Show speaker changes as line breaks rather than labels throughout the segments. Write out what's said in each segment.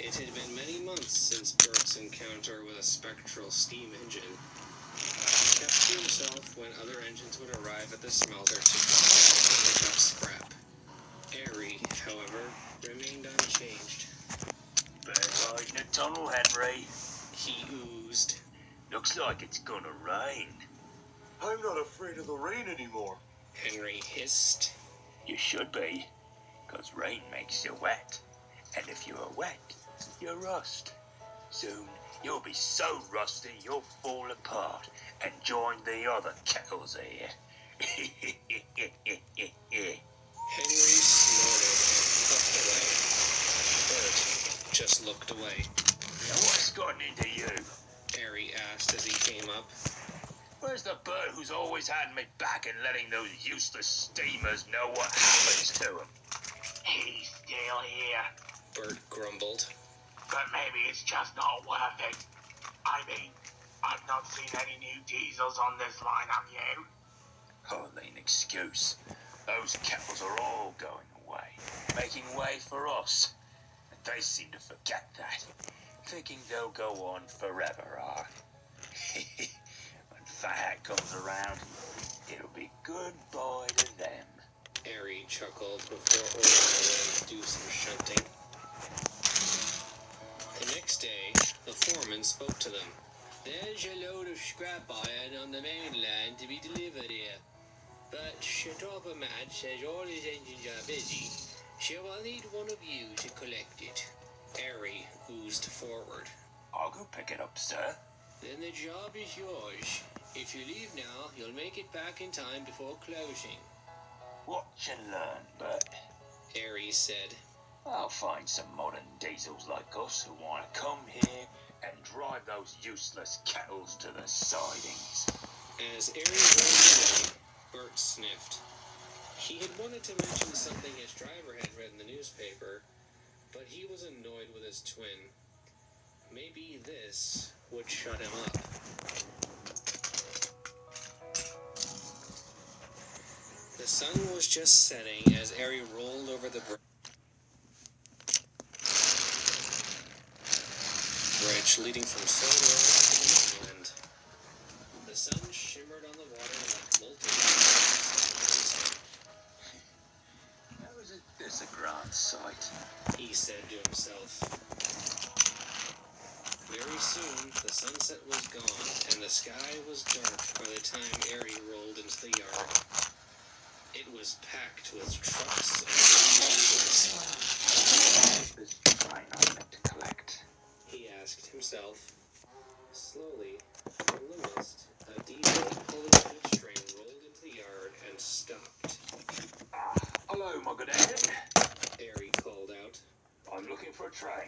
It had been many months since Bert's encounter with a spectral steam engine. He kept to himself when other engines would arrive at the smelter to pick up scrap. Arry, however, remained unchanged.
Better hide in the tunnel, Henry.
He oozed.
Looks like it's gonna rain.
I'm not afraid of the rain anymore.
Henry hissed.
You should be, 'cause rain makes you wet. And if you're wet, you rust. Soon, you'll be so rusty you'll fall apart and join the other kettles here.
Henry snorted and puffed away. Bert just looked away.
Now what's gotten into you?
Arry asked as he came up.
Where's the bird who's always had me back and letting those useless steamers know what happens to them?
He's still here,
Bert grumbled.
but maybe it's just not worth it. I mean, I've not seen any new diesels on this line, have you?
Hardly an excuse. Those kettles are all going away, making way for us. And they seem to forget that, thinking they'll go on forever, When Fat comes around, it'll be goodbye to them.
Arry chuckled before ordering them to do some shunting. The next day, the foreman spoke to them. There's a load of scrap iron on the mainland to be delivered here. But Shatopper Matt says all his engines are busy, so I'll need one of you to collect it. Arry oozed forward.
I'll go pick it up, sir.
Then the job is yours. If you leave now, you'll make it back in time before closing.
Watch and learn, Bert.
Arry said.
I'll find some modern diesels like us who want to come here and drive those useless kettles to the sidings.
As Arry rode away, Bert sniffed. He had wanted to mention something his driver had read in the newspaper, but he was annoyed with his twin. Maybe this would shut him up. The sun was just setting as Arry rolled over the bridge leading from Sodor to the mainland. The sun shimmered on the water like molten ice.
How is it this a grand sight?
He said to himself. Very soon, the sunset was gone, and the sky was dark by the time Arry rolled into the yard. It was packed with trucks and vehicles.
This train I meant to collect.
He asked himself. Slowly, from the mist, a diesel pulling coach train rolled into the yard and stopped.
Hello, my good engine.
Arry called out.
I'm looking for a train.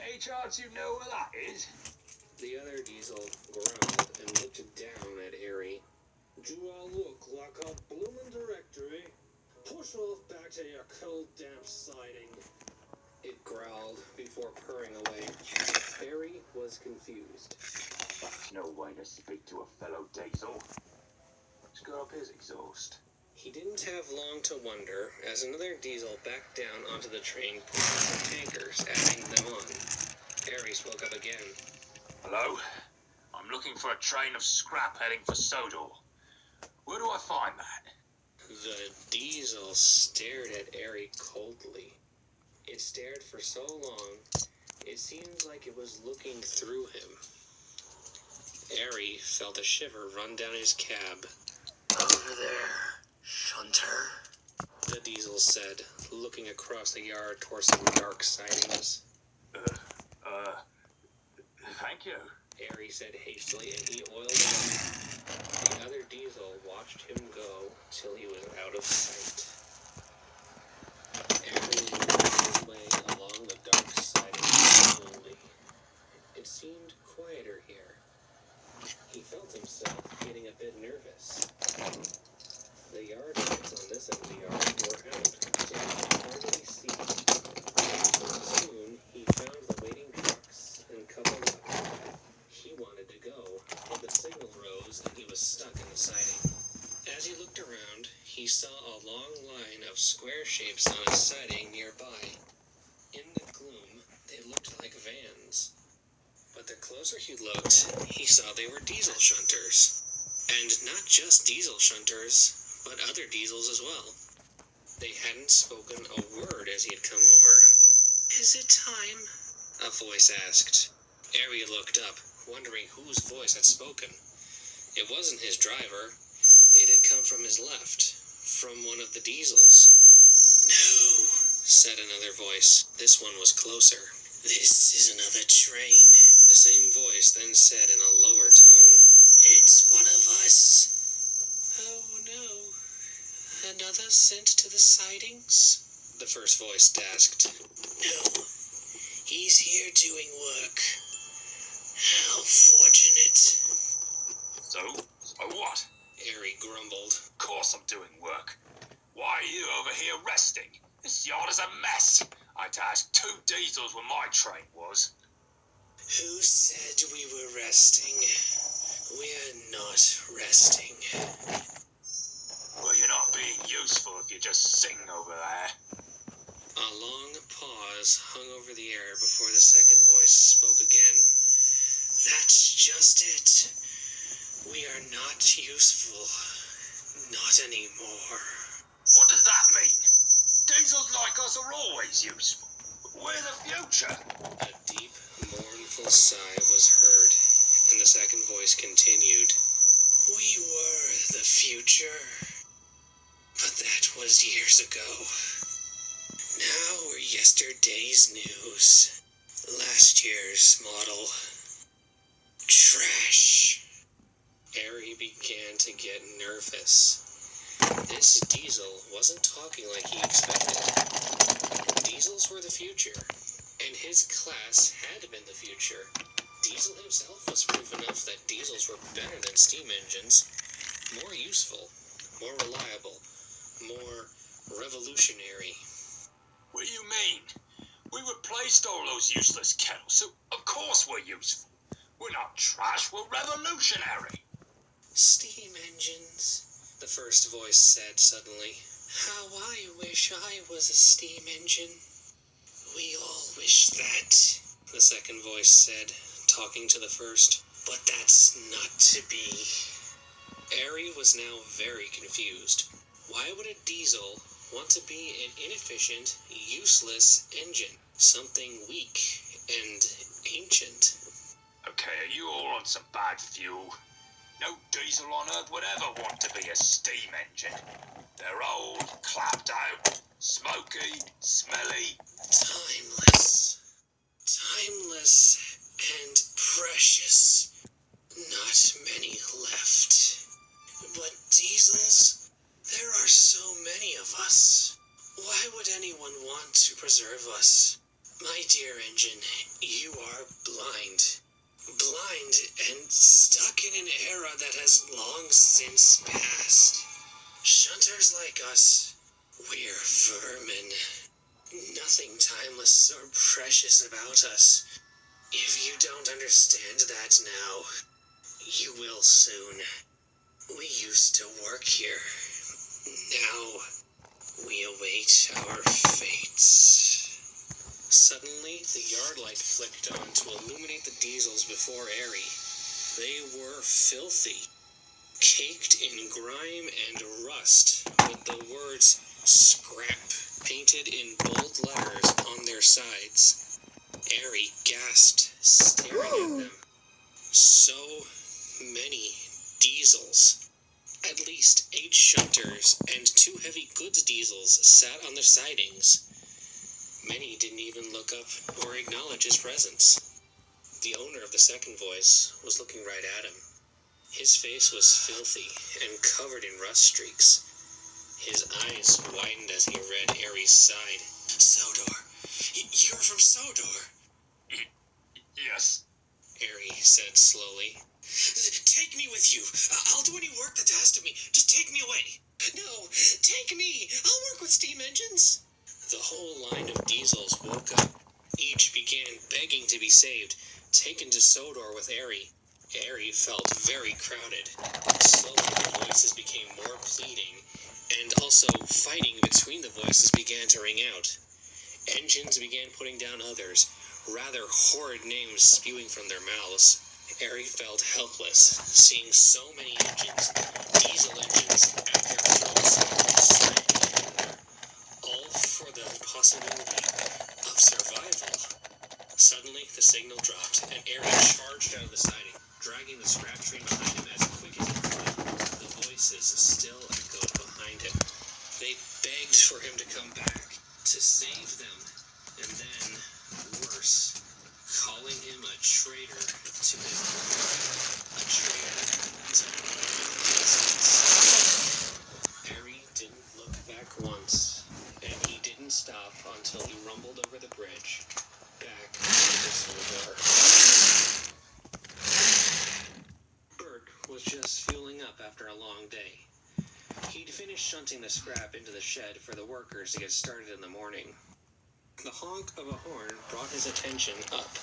Any chance you know where that is?
The other diesel growled and looked down at Arry.
Do I look like a bloomin' directory? Push off back to your cold, damp siding.
It growled before purring away. Arry was confused.
That's no way to speak to a fellow diesel. Let's go up his exhaust.
He didn't have long to wonder as another diesel backed down onto the train pushing some tankers, adding them on. Arry spoke up again.
Hello? I'm looking for a train of scrap heading for Sodor. Where do I find that?
The diesel stared at Arry coldly. It stared for so long, it seemed like it was looking through him. Arry felt a shiver run down his cab.
Over there, shunter.
The diesel said, looking across the yard towards some dark sidings.
Thank you.
Arry said hastily, and he oiled up. The other diesel watched him go till he was out of sight. Arry moved his way along the dark sidings slowly. It seemed quieter here. He felt himself getting a bit nervous. The yard lights on this end of the yard were out, so he could hardly see. Soon, he found the waiting trucks and coupled up. He wanted to go, but the signal rose and he was stuck in the siding. As he looked around, he saw a long line of square shapes on a siding nearby. In the gloom, they looked the closer he looked, he saw they were diesel shunters. And not just diesel shunters, but other diesels as well. They hadn't spoken a word as he had come over. "Is it time?" a voice asked. Arry looked up, wondering whose voice had spoken. It wasn't his driver. It had come from his left, from one of the diesels. "No," said another voice. This one was closer. "This is another train." The same voice then said in a lower tone, "It's one of us." "Oh no, another sent to the sidings?" the first voice asked. "No, he's here doing work. How fortunate."
So what?
Arry grumbled.
Of course I'm doing work. Why are you over here resting? This yard is a mess. I had to ask 2 diesels where my train was.
"Who said we were resting? We're not resting."
Well, you're not being useful if you're just sitting over there.
A long pause hung over the air before the second voice spoke again. "That's just it. We are not useful. Not anymore."
What does that mean? Diesels like us are always useful. We're the future.
A deep, mournful sigh was heard, and the second voice continued. "We were the future, but that was years ago. Now we're yesterday's news. Last year's model. Trash." Arry began to get nervous. This diesel wasn't talking like he expected. Diesels were the future, and his class had been the future. Diesel himself was proof enough that diesels were better than steam engines, more useful, more reliable, more revolutionary.
What do you mean? We replaced all those useless kettles, so of course we're useful. We're not trash, we're revolutionary.
"Steam engines," the first voice said suddenly. "How I wish I was a steam engine." "We all wish that," the second voice said, talking to the first. "But that's not to be." Arry was now very confused. Why would a diesel want to be an inefficient, useless engine? Something weak and ancient.
Okay, are you all on some bad fuel? No diesel on Earth would ever want to be a steam engine. They're old, clapped out, smoky, smelly.
Timeless. Timeless and precious. Not many left. But diesels? There are so many of us. Why would anyone want to preserve us? My dear engine, you are blind. Blind and stuck in an era that has long since passed. Shunters like us, we're vermin. Nothing timeless or precious about us. If you don't understand that now, you will soon. We used to work here. Now, we await our fates. Suddenly, the yard light flicked on to illuminate the diesels before Arry. They were filthy, caked in grime and rust, with the words "scrap" painted in bold letters on their sides. Arry gasped, staring at them. So many diesels. At least 8 shunters and 2 heavy goods diesels sat on their sidings. Many didn't even look up or acknowledge his presence. The owner of the second voice was looking right at him. His face was filthy and covered in rust streaks. His eyes widened as he read Arry's side. "Sodor. You're from Sodor."
Yes.
Arry said slowly. "Take me with you. I'll do any work that's asked of me. Just take me away." "No, take me. I'll work with steam engines." The whole line of diesels woke up. Each began begging to be saved, taken to Sodor with Arry. Arry felt very crowded. Slowly the voices became more pleading, and also fighting between the voices began to ring out. Engines began putting down others, rather horrid names spewing from their mouths. Arry felt helpless, seeing so many engines, diesel engines, at their throats, slamming, all for the possibility of survival. Suddenly, the signal dropped, and Arry charged out of the siding, dragging the scrap train behind him as quick as he could. The voices still echoed behind him. They begged for him to come back, to save them, and then, worse, calling him a traitor to his a traitor to existence. Arry didn't look back once, and he didn't stop until he rumbled over the bridge, back to the Silver. Bert was just fueling up after a long day. He'd finished shunting the scrap into the shed for the workers to get started in the morning. The honk of a horn brought his attention up.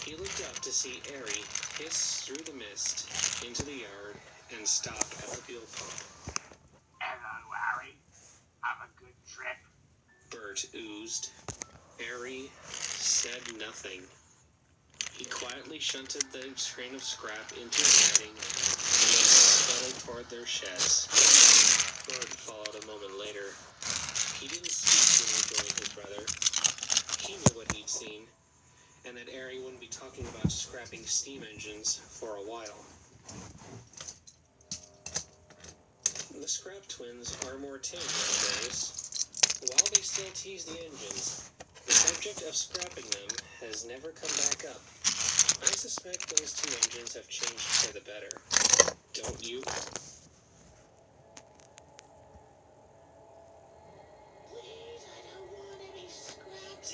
He looked up to see Arry hiss through the mist into the yard and stop at the fuel pump.
Hello, Harry. Have a good trip.
Bert oozed. Arry said nothing. He quietly shunted the train of scrap into a siding and then scuttled toward their sheds. Bert followed a moment later. He didn't speak when he joined his brother. He knew what he'd seen, and that Arry wouldn't be talking about scrapping steam engines for a while. The scrap twins are more tame nowadays. While they still tease the engines, the subject of scrapping them has never come back up. I suspect those two engines have changed for the better. Don't you?
Please, I don't want any scraps.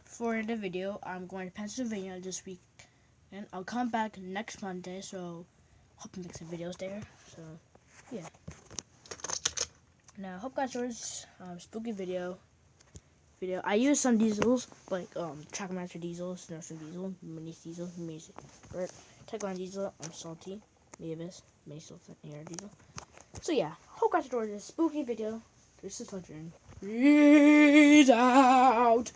For the video, I'm going to Pennsylvania this week, and I'll come back next Monday, so hope to make some videos there. So yeah. Now, hope guys enjoyed this spooky video. I used some diesels, like Trackmaster diesel, Snowstorm diesel, Mini diesel, Techline diesel, Salty, Mavis, Mason, Air diesel. So yeah, hope guys enjoyed this spooky video. This is Hunter. Peace out.